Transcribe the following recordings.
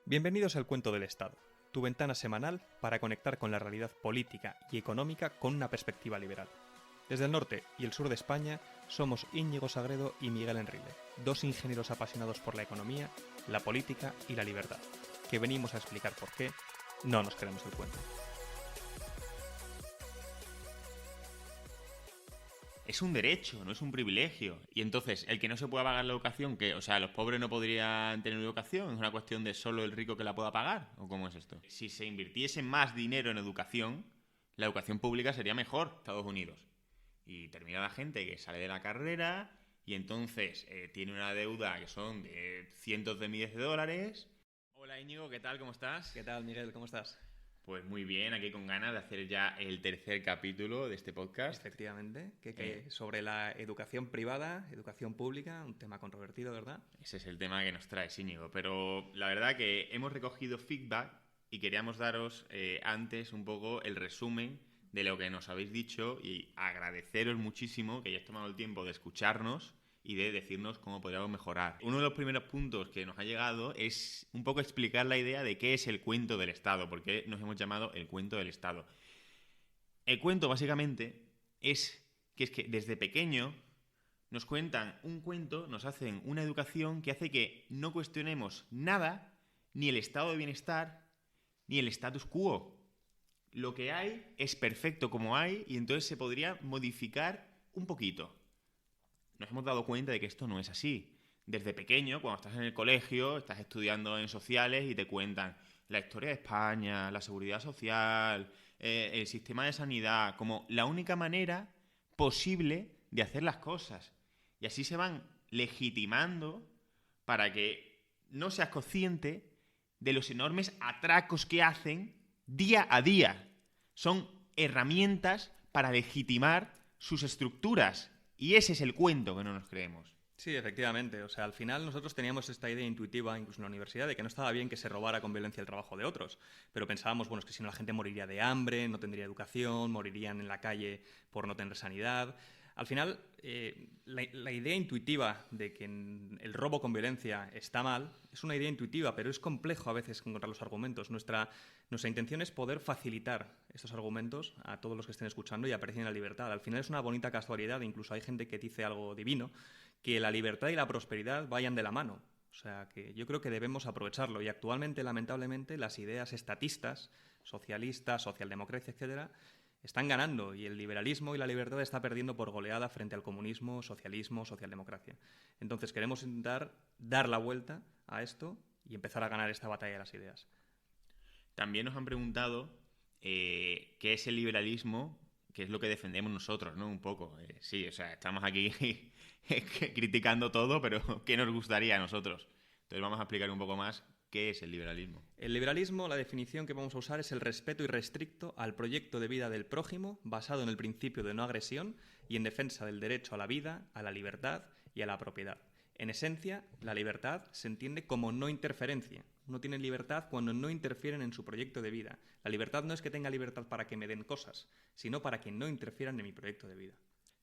Bienvenidos al Cuento del Estado, tu ventana semanal para conectar con la realidad política y económica con una perspectiva liberal. Desde el norte y el sur de España somos Íñigo Sagredo y Miguel Enrile, dos ingenieros apasionados por la economía, la política y la libertad, que venimos a explicar por qué no nos creemos el cuento. Es un derecho, no es un privilegio. Y entonces, el que no se pueda pagar la educación, ¿qué? O sea, ¿los pobres no podrían tener educación? ¿Es una cuestión de solo el rico que la pueda pagar? ¿O cómo es esto? Si se invirtiese más dinero en educación, la educación pública sería mejor, Estados Unidos. Y termina la gente que sale de la carrera y entonces tiene una deuda que son de cientos de miles de dólares. Hola Íñigo, ¿qué tal? ¿Cómo estás? ¿Qué tal, Miguel? ¿Cómo estás? Pues muy bien, aquí con ganas de hacer ya el tercer capítulo de este podcast. Efectivamente, sobre la educación privada, educación pública, un tema controvertido, ¿verdad? Ese es el tema que nos trae Íñigo. Pero la verdad que hemos recogido feedback y queríamos daros antes un poco el resumen de lo que nos habéis dicho y agradeceros muchísimo que hayáis tomado el tiempo de escucharnos y de decirnos cómo podríamos mejorar. Uno de los primeros puntos que nos ha llegado es un poco explicar la idea de qué es el cuento del Estado, porque nos hemos llamado el cuento del Estado. El cuento, básicamente, es que desde pequeño nos cuentan un cuento, nos hacen una educación que hace que no cuestionemos nada, ni el estado de bienestar, ni el status quo. Lo que hay es perfecto como hay y entonces se podría modificar un poquito. Nos hemos dado cuenta de que esto no es así. Desde pequeño, cuando estás en el colegio, estás estudiando en sociales y te cuentan la historia de España, la seguridad social, el sistema de sanidad, como la única manera posible de hacer las cosas. Y así se van legitimando para que no seas consciente de los enormes atracos que hacen día a día. Son herramientas para legitimar sus estructuras. Y ese es el cuento que no nos creemos. Sí, efectivamente. O sea, al final nosotros teníamos esta idea intuitiva, incluso en la universidad, de que no estaba bien que se robara con violencia el trabajo de otros. Pero pensábamos, bueno, es que si no la gente moriría de hambre, no tendría educación, morirían en la calle por no tener sanidad. Al final, la idea intuitiva de que el robo con violencia está mal es una idea intuitiva, pero es complejo a veces encontrar los argumentos. Nuestra intención es poder facilitar estos argumentos a todos los que estén escuchando y aprecien la libertad. Al final es una bonita casualidad, incluso hay gente que dice algo divino, que la libertad y la prosperidad vayan de la mano. O sea, que yo creo que debemos aprovecharlo. Y actualmente, lamentablemente, las ideas estatistas, socialistas, socialdemocracia, etcétera, están ganando y el liberalismo y la libertad está perdiendo por goleada frente al comunismo, socialismo, socialdemocracia. Entonces queremos intentar dar la vuelta a esto y empezar a ganar esta batalla de las ideas. También nos han preguntado qué es el liberalismo, qué es lo que defendemos nosotros, ¿no? Un poco. Sí, o sea, estamos aquí criticando todo, pero ¿qué nos gustaría a nosotros? Entonces vamos a explicar un poco más qué es el liberalismo. El liberalismo, la definición que vamos a usar es el respeto irrestricto al proyecto de vida del prójimo basado en el principio de no agresión y en defensa del derecho a la vida, a la libertad y a la propiedad. En esencia, la libertad se entiende como no interferencia. Uno tiene libertad cuando no interfieren en su proyecto de vida. La libertad no es que tenga libertad para que me den cosas, sino para que no interfieran en mi proyecto de vida.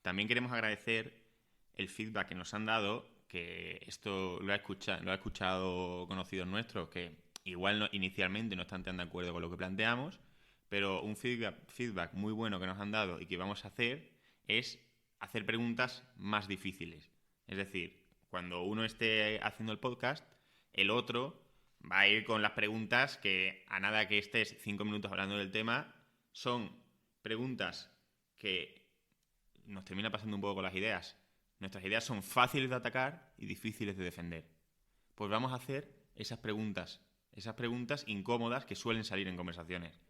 También queremos agradecer el feedback que nos han dado, que esto lo ha escuchado conocidos nuestros, que igual inicialmente no están tan de acuerdo con lo que planteamos, pero un feedback muy bueno que nos han dado y que vamos a hacer es hacer preguntas más difíciles. Es decir, cuando uno esté haciendo el podcast, el otro va a ir con las preguntas que, a nada que estés 5 minutos hablando del tema, son preguntas que nos termina pasando un poco con las ideas. Nuestras ideas son fáciles de atacar y difíciles de defender. Pues vamos a hacer esas preguntas incómodas que suelen salir en conversaciones.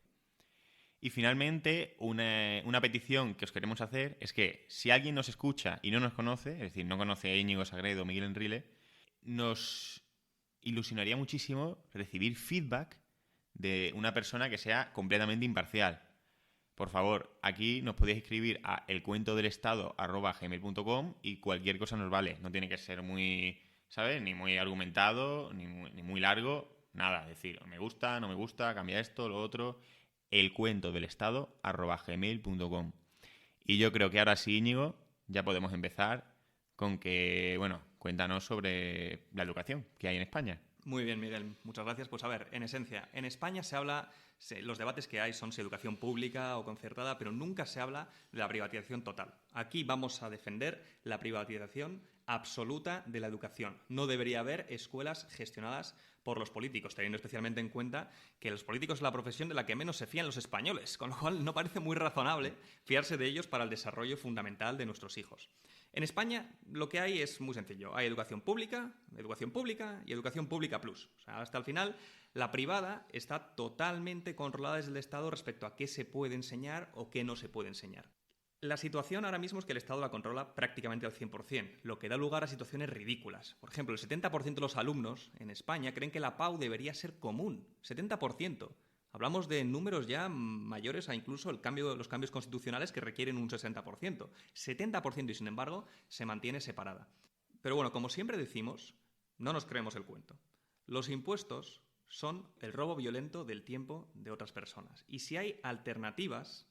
Y finalmente, una petición que os queremos hacer es que si alguien nos escucha y no nos conoce, es decir, no conoce a Íñigo Sagredo o Miguel Enrile, nos ilusionaría muchísimo recibir feedback de una persona que sea completamente imparcial. Por favor, aquí nos podéis escribir a elcuentodelestado@gmail.com y cualquier cosa nos vale. No tiene que ser muy, ¿sabes? Ni muy argumentado, ni muy largo. Nada, es decir, me gusta, no me gusta, cambia esto, lo otro. elcuentodelestado@gmail.com. Y yo creo que ahora sí, Íñigo, ya podemos empezar con que, bueno, cuéntanos sobre la educación que hay en España. Muy bien, Miguel. Muchas gracias. Pues a ver, en esencia, en España los debates que hay son si educación pública o concertada, pero nunca se habla de la privatización total. Aquí vamos a defender la privatización absoluta de la educación. No debería haber escuelas gestionadas por los políticos, teniendo especialmente en cuenta que los políticos es la profesión de la que menos se fían los españoles, con lo cual no parece muy razonable fiarse de ellos para el desarrollo fundamental de nuestros hijos. En España lo que hay es muy sencillo. Hay educación pública y educación pública plus. O sea, hasta el final la privada está totalmente controlada desde el Estado respecto a qué se puede enseñar o qué no se puede enseñar. La situación ahora mismo es que el Estado la controla prácticamente al 100%, lo que da lugar a situaciones ridículas. Por ejemplo, el 70% de los alumnos en España creen que la PAU debería ser común. 70%. Hablamos de números ya mayores a incluso los cambios constitucionales que requieren un 60%. 70% y, sin embargo, se mantiene separada. Pero bueno, como siempre decimos, no nos creemos el cuento. Los impuestos son el robo violento del tiempo de otras personas. Y si hay alternativas,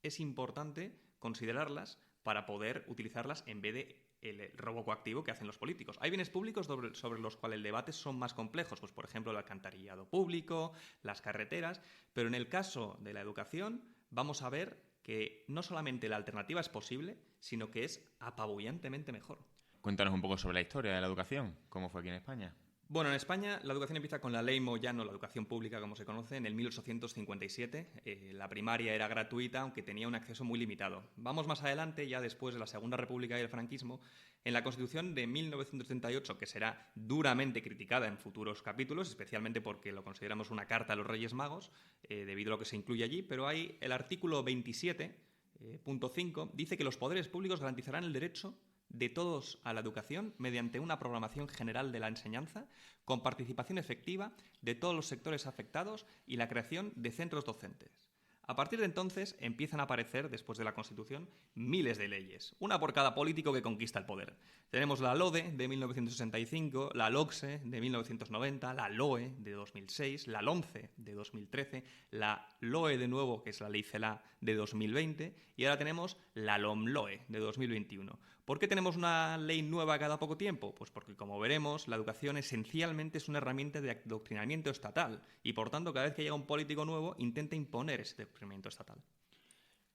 es importante considerarlas para poder utilizarlas en vez de el robo coactivo que hacen los políticos. Hay bienes públicos sobre los cuales el debate son más complejos, pues por ejemplo el alcantarillado público, las carreteras, pero en el caso de la educación vamos a ver que no solamente la alternativa es posible, sino que es apabullantemente mejor. Cuéntanos un poco sobre la historia de la educación, cómo fue aquí en España. Bueno, en España la educación empieza con la Ley Moyano, la educación pública como se conoce, en el 1857. La primaria era gratuita, aunque tenía un acceso muy limitado. Vamos más adelante, ya después de la Segunda República y el franquismo, en la Constitución de 1938, que será duramente criticada en futuros capítulos, especialmente porque lo consideramos una carta a los Reyes Magos, debido a lo que se incluye allí, pero hay el artículo 27.5 dice que los poderes públicos garantizarán el derecho de todos a la educación mediante una programación general de la enseñanza con participación efectiva de todos los sectores afectados y la creación de centros docentes. A partir de entonces empiezan a aparecer, después de la Constitución, miles de leyes, una por cada político que conquista el poder. Tenemos la LODE de 1965, la LOCSE de 1990, la LOE de 2006, la LOMCE de 2013, la LOE de nuevo, que es la Ley CELA de 2020, y ahora tenemos la LOMLOE de 2021. ¿Por qué tenemos una ley nueva cada poco tiempo? Pues porque, como veremos, la educación esencialmente es una herramienta de adoctrinamiento estatal y, por tanto, cada vez que llega un político nuevo, intenta imponer ese adoctrinamiento estatal.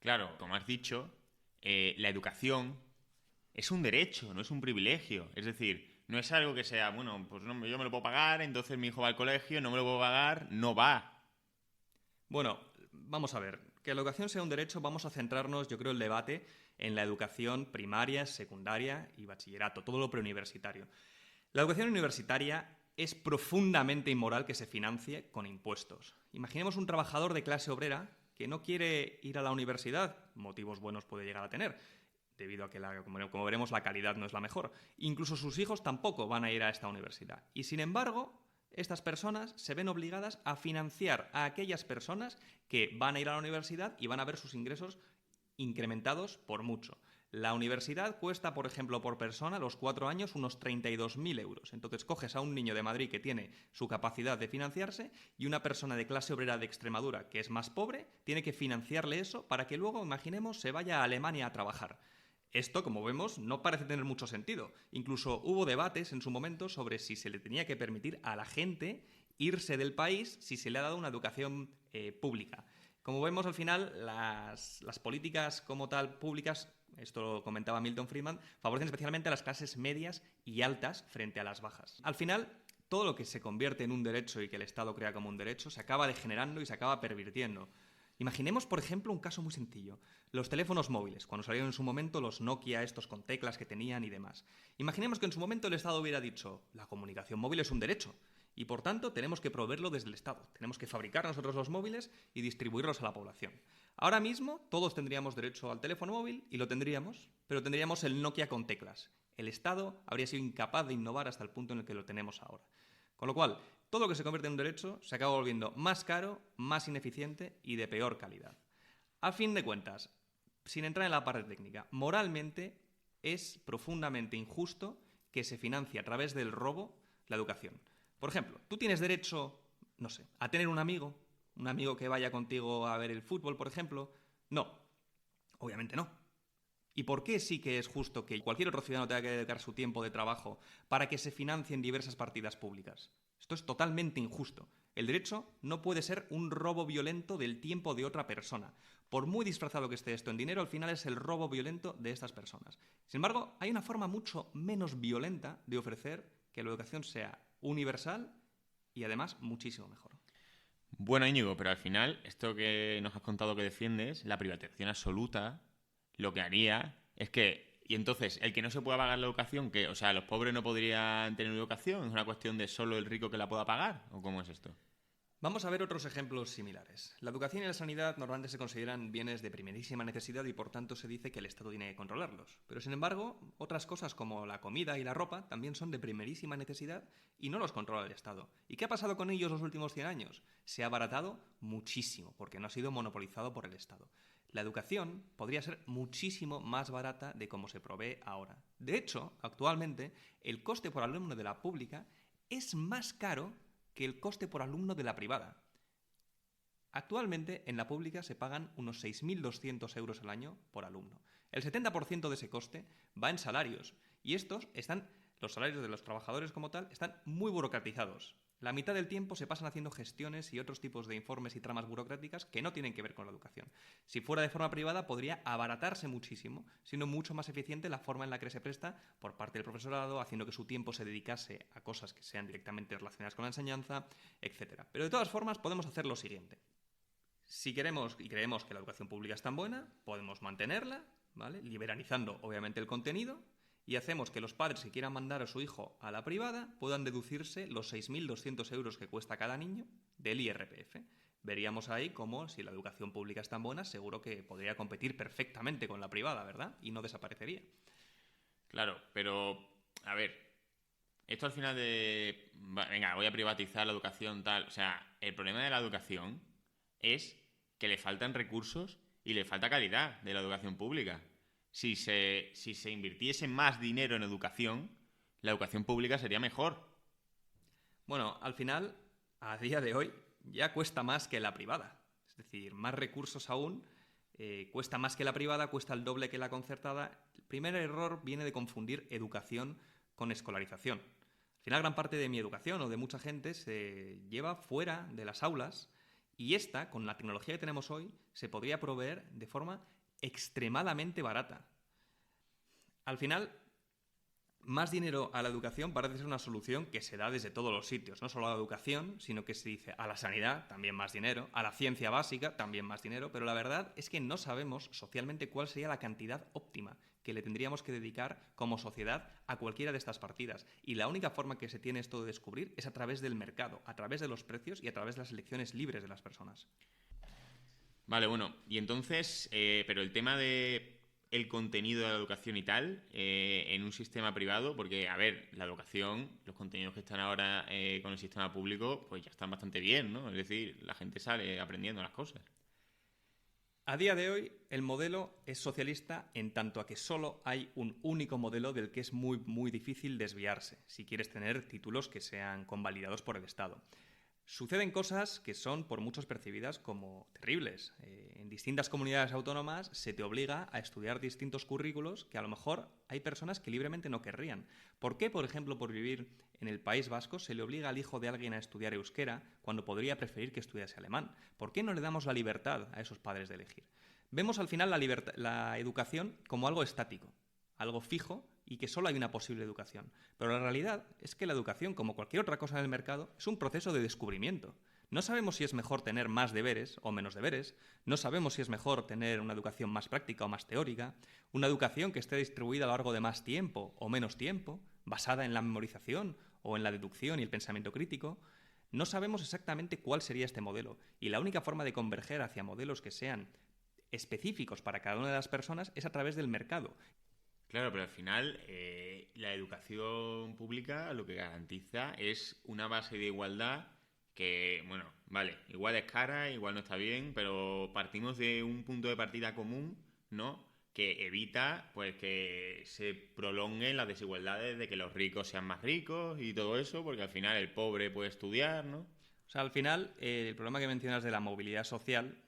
Claro, como has dicho, la educación es un derecho, no es un privilegio. Es decir, no es algo que sea, bueno, pues no, yo me lo puedo pagar, entonces mi hijo va al colegio, no me lo puedo pagar, no va. Bueno, vamos a ver. Que la educación sea un derecho, vamos a centrarnos, yo creo, el debate en la educación primaria, secundaria y bachillerato, todo lo preuniversitario. La educación universitaria es profundamente inmoral que se financie con impuestos. Imaginemos un trabajador de clase obrera que no quiere ir a la universidad, motivos buenos puede llegar a tener, debido a que, como veremos, la calidad no es la mejor. Incluso sus hijos tampoco van a ir a esta universidad. Y sin embargo, estas personas se ven obligadas a financiar a aquellas personas que van a ir a la universidad y van a ver sus ingresos incrementados por mucho. La universidad cuesta, por ejemplo, por persona, a los 4 años, unos 32.000 euros. Entonces coges a un niño de Madrid que tiene su capacidad de financiarse y una persona de clase obrera de Extremadura que es más pobre tiene que financiarle eso para que luego, imaginemos, se vaya a Alemania a trabajar. Esto, como vemos, no parece tener mucho sentido. Incluso hubo debates en su momento sobre si se le tenía que permitir a la gente irse del país si se le ha dado una educación pública. Como vemos, al final, las políticas como tal públicas, esto lo comentaba Milton Friedman, favorecen especialmente a las clases medias y altas frente a las bajas. Al final, todo lo que se convierte en un derecho y que el Estado crea como un derecho se acaba degenerando y se acaba pervirtiendo. Imaginemos, por ejemplo, un caso muy sencillo. Los teléfonos móviles, cuando salieron en su momento los Nokia, estos con teclas que tenían y demás. Imaginemos que en su momento el Estado hubiera dicho, la comunicación móvil es un derecho y, por tanto, tenemos que proveerlo desde el Estado. Tenemos que fabricar nosotros los móviles y distribuirlos a la población. Ahora mismo todos tendríamos derecho al teléfono móvil y lo tendríamos, pero tendríamos el Nokia con teclas. El Estado habría sido incapaz de innovar hasta el punto en el que lo tenemos ahora. Con lo cual, todo lo que se convierte en un derecho se acaba volviendo más caro, más ineficiente y de peor calidad. A fin de cuentas, sin entrar en la parte técnica, moralmente es profundamente injusto que se financie a través del robo la educación. Por ejemplo, tú tienes derecho, no sé, a tener un amigo que vaya contigo a ver el fútbol, por ejemplo. No, obviamente no. ¿Y por qué sí que es justo que cualquier otro ciudadano tenga que dedicar su tiempo de trabajo para que se financien diversas partidas públicas? Esto es totalmente injusto. El derecho no puede ser un robo violento del tiempo de otra persona. Por muy disfrazado que esté esto en dinero, al final es el robo violento de estas personas. Sin embargo, hay una forma mucho menos violenta de ofrecer que la educación sea universal y además muchísimo mejor. Bueno, Íñigo, pero al final, esto que nos has contado que defiendes, la privatización absoluta, lo que haría es que... Y entonces, el que no se pueda pagar la educación, que, o sea, los pobres no podrían tener educación, ¿es una cuestión de solo el rico que la pueda pagar? ¿O cómo es esto? Vamos a ver otros ejemplos similares. La educación y la sanidad normalmente se consideran bienes de primerísima necesidad y por tanto se dice que el Estado tiene que controlarlos. Pero sin embargo, otras cosas como la comida y la ropa también son de primerísima necesidad y no los controla el Estado. ¿Y qué ha pasado con ellos los últimos 100 años? Se ha abaratado muchísimo porque no ha sido monopolizado por el Estado. La educación podría ser muchísimo más barata de como se provee ahora. De hecho, actualmente, el coste por alumno de la pública es más caro que el coste por alumno de la privada. Actualmente, en la pública se pagan unos 6.200 euros al año por alumno. El 70% de ese coste va en salarios y los salarios de los trabajadores como tal, están muy burocratizados. La mitad del tiempo se pasan haciendo gestiones y otros tipos de informes y tramas burocráticas que no tienen que ver con la educación. Si fuera de forma privada, podría abaratarse muchísimo, siendo mucho más eficiente la forma en la que se presta por parte del profesorado, haciendo que su tiempo se dedicase a cosas que sean directamente relacionadas con la enseñanza, etc. Pero de todas formas, podemos hacer lo siguiente. Si queremos y creemos que la educación pública es tan buena, podemos mantenerla, ¿vale? Liberalizando, obviamente, el contenido, y hacemos que los padres que quieran mandar a su hijo a la privada puedan deducirse los 6.200 euros que cuesta cada niño del IRPF. Veríamos ahí cómo, si la educación pública es tan buena, seguro que podría competir perfectamente con la privada, ¿verdad? Y no desaparecería. Claro, pero, a ver, esto al final venga, voy a privatizar la educación, tal. O sea, el problema de la educación es que le faltan recursos y le falta calidad de la educación pública. Si se invirtiese más dinero en educación, la educación pública sería mejor. Bueno, al final, a día de hoy, ya cuesta más que la privada. Es decir, más recursos aún, cuesta más que la privada, cuesta el doble que la concertada. El primer error viene de confundir educación con escolarización. Al final, gran parte de mi educación o de mucha gente se lleva fuera de las aulas y esta, con la tecnología que tenemos hoy, se podría proveer de forma extremadamente barata. Al final, más dinero a la educación parece ser una solución que se da desde todos los sitios, no solo a la educación, sino que se dice a la sanidad, también más dinero, a la ciencia básica, también más dinero, pero la verdad es que no sabemos socialmente cuál sería la cantidad óptima que le tendríamos que dedicar como sociedad a cualquiera de estas partidas. Y la única forma que se tiene esto de descubrir es a través del mercado, a través de los precios y a través de las elecciones libres de las personas. Vale, bueno, y entonces, pero el tema de el contenido de la educación y tal, en un sistema privado, porque, a ver, la educación, los contenidos que están ahora con el sistema público, pues ya están bastante bien, ¿no? Es decir, la gente sale aprendiendo las cosas. A día de hoy, el modelo es socialista en tanto a que solo hay un único modelo del que es muy, muy difícil desviarse, si quieres tener títulos que sean convalidados por el Estado. Suceden cosas que son por muchos percibidas como terribles. En distintas comunidades autónomas se te obliga a estudiar distintos currículos que a lo mejor hay personas que libremente no querrían. ¿Por qué, por ejemplo, por vivir en el País Vasco se le obliga al hijo de alguien a estudiar euskera cuando podría preferir que estudiase alemán? ¿Por qué no le damos la libertad a esos padres de elegir? Vemos al final la educación como algo estático, algo fijo y que solo hay una posible educación. Pero la realidad es que la educación, como cualquier otra cosa en el mercado, es un proceso de descubrimiento. No sabemos si es mejor tener más deberes o menos deberes, no sabemos si es mejor tener una educación más práctica o más teórica, una educación que esté distribuida a lo largo de más tiempo o menos tiempo, basada en la memorización o en la deducción y el pensamiento crítico. No sabemos exactamente cuál sería este modelo y la única forma de converger hacia modelos que sean específicos para cada una de las personas es a través del mercado. Claro, pero al final la educación pública lo que garantiza es una base de igualdad que, bueno, vale, igual es cara, igual no está bien, pero partimos de un punto de partida común, ¿no? Que evita pues que se prolonguen las desigualdades de que los ricos sean más ricos y todo eso, porque al final el pobre puede estudiar, ¿no? O sea, al final, el problema que mencionas de la movilidad social,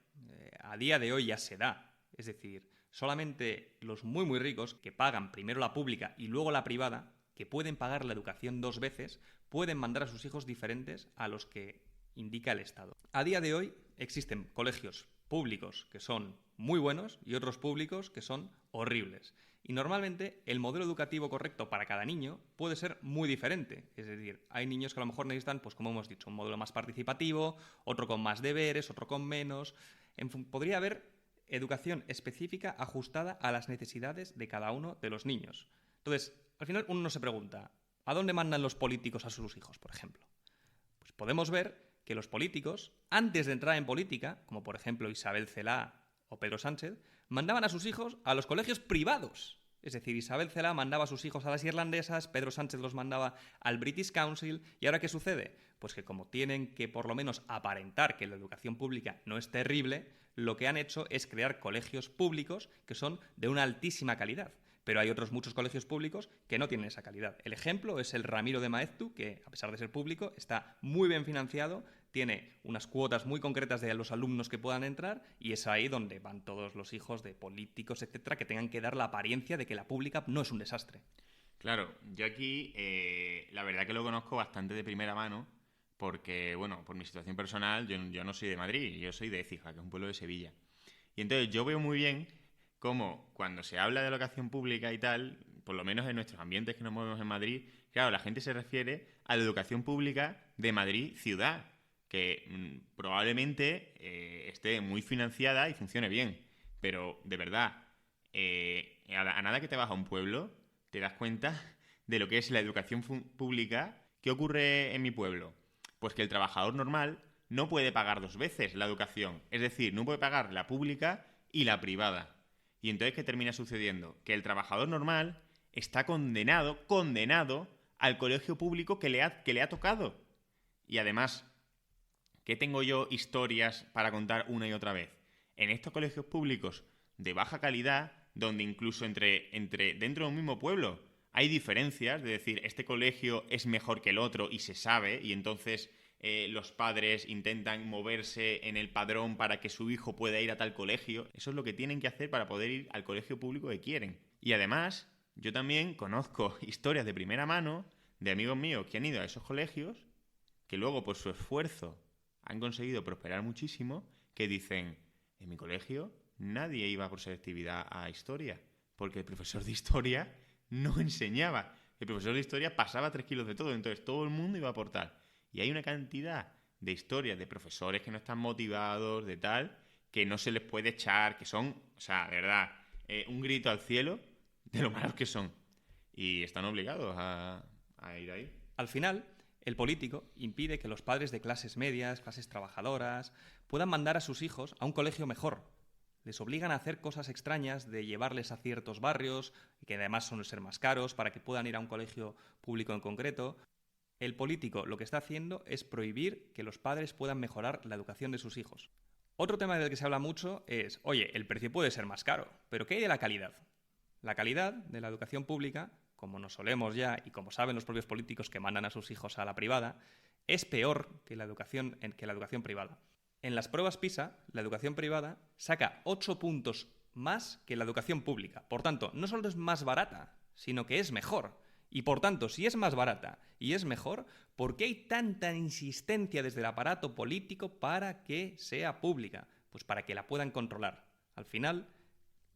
a día de hoy ya se da. Es decir, Solamente los muy muy ricos, que pagan primero la pública y luego la privada, que pueden pagar la educación 2 veces, pueden mandar a sus hijos diferentes a los que indica el Estado. A día de hoy existen colegios públicos que son muy buenos y otros públicos que son horribles. Y normalmente el modelo educativo correcto para cada niño puede ser muy diferente. Es decir, hay niños que a lo mejor necesitan, pues como hemos dicho, un modelo más participativo, otro con más deberes, otro con menos. Podría haber educación específica ajustada a las necesidades de cada uno de los niños. Entonces, al final uno se pregunta, ¿a dónde mandan los políticos a sus hijos, por ejemplo? Pues podemos ver que los políticos, antes de entrar en política, como por ejemplo Isabel Celaá o Pedro Sánchez, mandaban a sus hijos a los colegios privados. Es decir, Isabel Celaá mandaba a sus hijos a las irlandesas, Pedro Sánchez los mandaba al British Council, ¿y ahora qué sucede? Pues que como tienen que por lo menos aparentar que la educación pública no es terrible, lo que han hecho es crear colegios públicos que son de una altísima calidad. Pero hay otros muchos colegios públicos que no tienen esa calidad. El ejemplo es el Ramiro de Maeztu, que a pesar de ser público está muy bien financiado, tiene unas cuotas muy concretas de los alumnos que puedan entrar y es ahí donde van todos los hijos de políticos, etcétera, que tengan que dar la apariencia de que la pública no es un desastre. Claro, yo aquí la verdad que lo conozco bastante de primera mano porque, bueno, por mi situación personal, yo no soy de Madrid, yo soy de Écija, que es un pueblo de Sevilla. Y entonces yo veo muy bien cómo cuando se habla de educación pública y tal, por lo menos en nuestros ambientes que nos movemos en Madrid, claro, la gente se refiere a la educación pública de Madrid ciudad, que probablemente esté muy financiada y funcione bien. Pero, de verdad, a nada que te vas a un pueblo, te das cuenta de lo que es la educación pública. ¿Qué ocurre en mi pueblo? Pues que el trabajador normal no puede pagar 2 veces la educación. Es decir, no puede pagar la pública y la privada. Y entonces, ¿qué termina sucediendo? Que el trabajador normal está condenado al colegio público que le ha tocado. Y además, ¿qué tengo yo historias para contar una y otra vez? En estos colegios públicos de baja calidad, donde incluso dentro de un mismo pueblo hay diferencias, de decir, este colegio es mejor que el otro y se sabe, y entonces los padres intentan moverse en el padrón para que su hijo pueda ir a tal colegio. Eso es lo que tienen que hacer para poder ir al colegio público que quieren. Y además, yo también conozco historias de primera mano de amigos míos que han ido a esos colegios, que luego por su esfuerzo han conseguido prosperar muchísimo, que dicen, en mi colegio nadie iba por selectividad a historia, porque el profesor de historia no enseñaba. El profesor de historia pasaba 3 kilos de todo, entonces todo el mundo iba a aportar. Y hay una cantidad de historias de profesores que no están motivados, de tal, que no se les puede echar, que son, o sea, de verdad, un grito al cielo de lo malos que son. Y están obligados a ir ahí. Al final, el político impide que los padres de clases medias, clases trabajadoras, puedan mandar a sus hijos a un colegio mejor. Les obligan a hacer cosas extrañas de llevarles a ciertos barrios, que además suelen ser más caros, para que puedan ir a un colegio público en concreto. El político lo que está haciendo es prohibir que los padres puedan mejorar la educación de sus hijos. Otro tema del que se habla mucho es, oye, el precio puede ser más caro, pero ¿qué hay de la calidad? La calidad de la educación pública, como nos solemos ya y como saben los propios políticos que mandan a sus hijos a la privada, es peor que la educación privada. En las pruebas PISA, la educación privada saca 8 puntos más que la educación pública. Por tanto, no solo es más barata, sino que es mejor. Y por tanto, si es más barata y es mejor, ¿por qué hay tanta insistencia desde el aparato político para que sea pública? Pues para que la puedan controlar. Al final,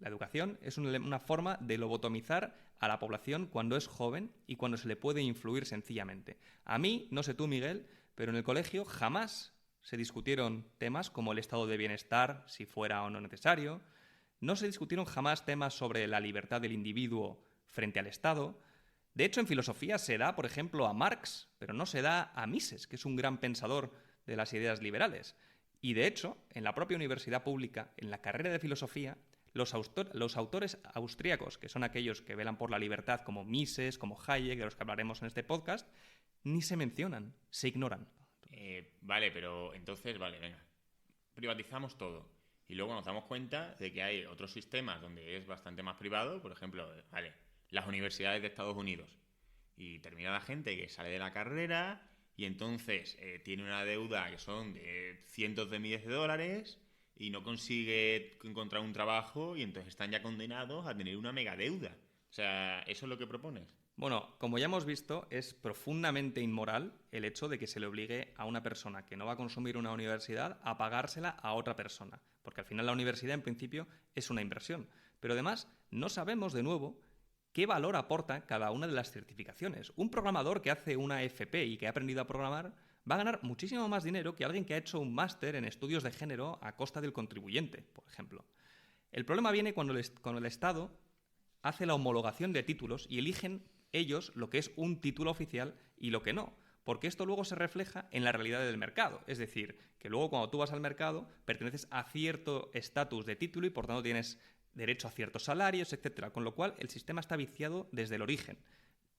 la educación es una forma de lobotomizar a la población cuando es joven y cuando se le puede influir sencillamente. A mí, no sé tú, Miguel, pero en el colegio jamás se discutieron temas como el estado de bienestar, si fuera o no necesario. No se discutieron jamás temas sobre la libertad del individuo frente al Estado. De hecho, en filosofía se da, por ejemplo, a Marx, pero no se da a Mises, que es un gran pensador de las ideas liberales. Y de hecho, en la propia universidad pública, en la carrera de filosofía, los autores austríacos, que son aquellos que velan por la libertad, como Mises, como Hayek, de los que hablaremos en este podcast, ni se mencionan, se ignoran. Vale, pero entonces, vale, venga. Privatizamos todo. Y luego nos damos cuenta de que hay otros sistemas donde es bastante más privado, por ejemplo, vale, las universidades de Estados Unidos. Y determinada gente que sale de la carrera y entonces tiene una deuda que son de cientos de miles de dólares y no consigue encontrar un trabajo y entonces están ya condenados a tener una mega deuda. O sea, ¿eso es lo que propones? Bueno, como ya hemos visto, es profundamente inmoral el hecho de que se le obligue a una persona que no va a consumir una universidad a pagársela a otra persona, porque al final la universidad en principio es una inversión. Pero además no sabemos de nuevo qué valor aporta cada una de las certificaciones. Un programador que hace una FP y que ha aprendido a programar va a ganar muchísimo más dinero que alguien que ha hecho un máster en estudios de género a costa del contribuyente, por ejemplo. El problema viene cuando el Estado hace la homologación de títulos y eligen ellos lo que es un título oficial y lo que no, porque esto luego se refleja en la realidad del mercado. Es decir, que luego cuando tú vas al mercado perteneces a cierto estatus de título y por tanto tienes derecho a ciertos salarios, etcétera. Con lo cual el sistema está viciado desde el origen.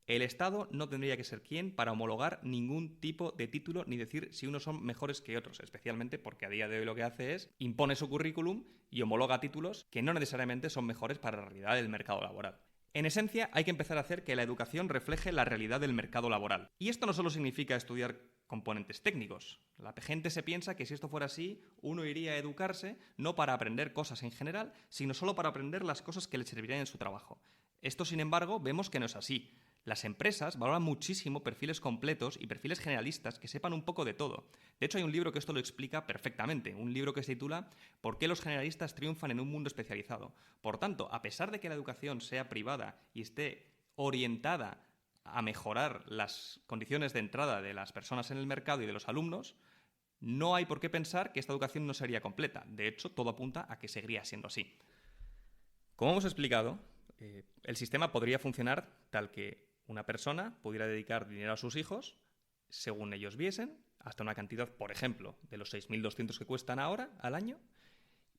El Estado no tendría que ser quien para homologar ningún tipo de título ni decir si unos son mejores que otros, especialmente porque a día de hoy lo que hace es impone su currículum y homologa títulos que no necesariamente son mejores para la realidad del mercado laboral. En esencia, hay que empezar a hacer que la educación refleje la realidad del mercado laboral. Y esto no solo significa estudiar componentes técnicos. La gente se piensa que si esto fuera así, uno iría a educarse no para aprender cosas en general, sino solo para aprender las cosas que le servirían en su trabajo. Esto, sin embargo, vemos que no es así. Las empresas valoran muchísimo perfiles completos y perfiles generalistas que sepan un poco de todo. De hecho, hay un libro que esto lo explica perfectamente, un libro que se titula ¿Por qué los generalistas triunfan en un mundo especializado? Por tanto, a pesar de que la educación sea privada y esté orientada a mejorar las condiciones de entrada de las personas en el mercado y de los alumnos, no hay por qué pensar que esta educación no sería completa. De hecho, todo apunta a que seguiría siendo así. Como hemos explicado, el sistema podría funcionar tal que una persona pudiera dedicar dinero a sus hijos según ellos viesen, hasta una cantidad, por ejemplo, de los 6.200 que cuestan ahora al año,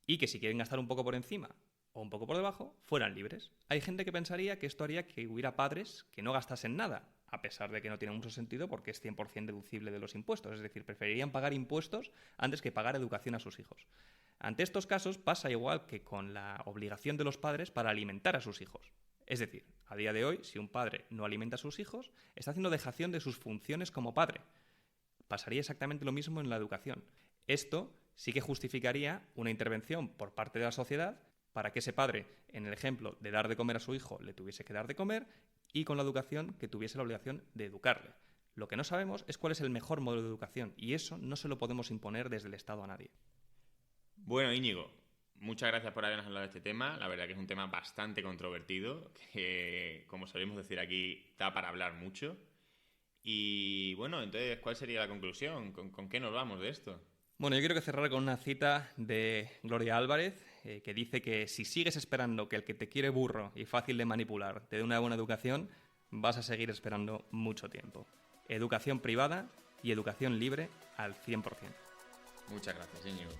y que si quieren gastar un poco por encima o un poco por debajo, fueran libres. Hay gente que pensaría que esto haría que hubiera padres que no gastasen nada, a pesar de que no tiene mucho sentido porque es 100% deducible de los impuestos. Es decir, preferirían pagar impuestos antes que pagar educación a sus hijos. Ante estos casos pasa igual que con la obligación de los padres para alimentar a sus hijos. Es decir, a día de hoy, si un padre no alimenta a sus hijos, está haciendo dejación de sus funciones como padre. Pasaría exactamente lo mismo en la educación. Esto sí que justificaría una intervención por parte de la sociedad para que ese padre, en el ejemplo de dar de comer a su hijo, le tuviese que dar de comer y con la educación que tuviese la obligación de educarle. Lo que no sabemos es cuál es el mejor modelo de educación y eso no se lo podemos imponer desde el Estado a nadie. Bueno, Íñigo, muchas gracias por habernos hablado de este tema. La verdad que es un tema bastante controvertido, que como solemos decir aquí, da para hablar mucho. Y bueno, entonces, ¿cuál sería la conclusión? ¿Con qué nos vamos de esto? Bueno, yo quiero que cerrar con una cita de Gloria Álvarez, que dice que si sigues esperando que el que te quiere burro y fácil de manipular te dé una buena educación, vas a seguir esperando mucho tiempo. Educación privada y educación libre al 100%. Muchas gracias, Íñigo.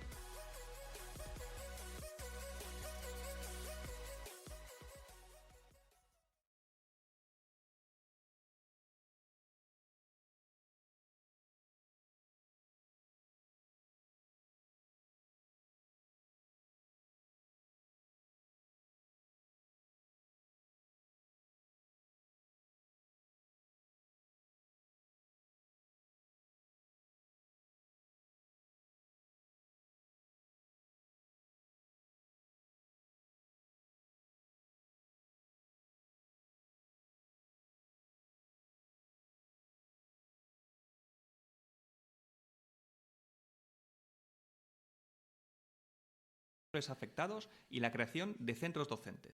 Afectados y la creación de centros docentes.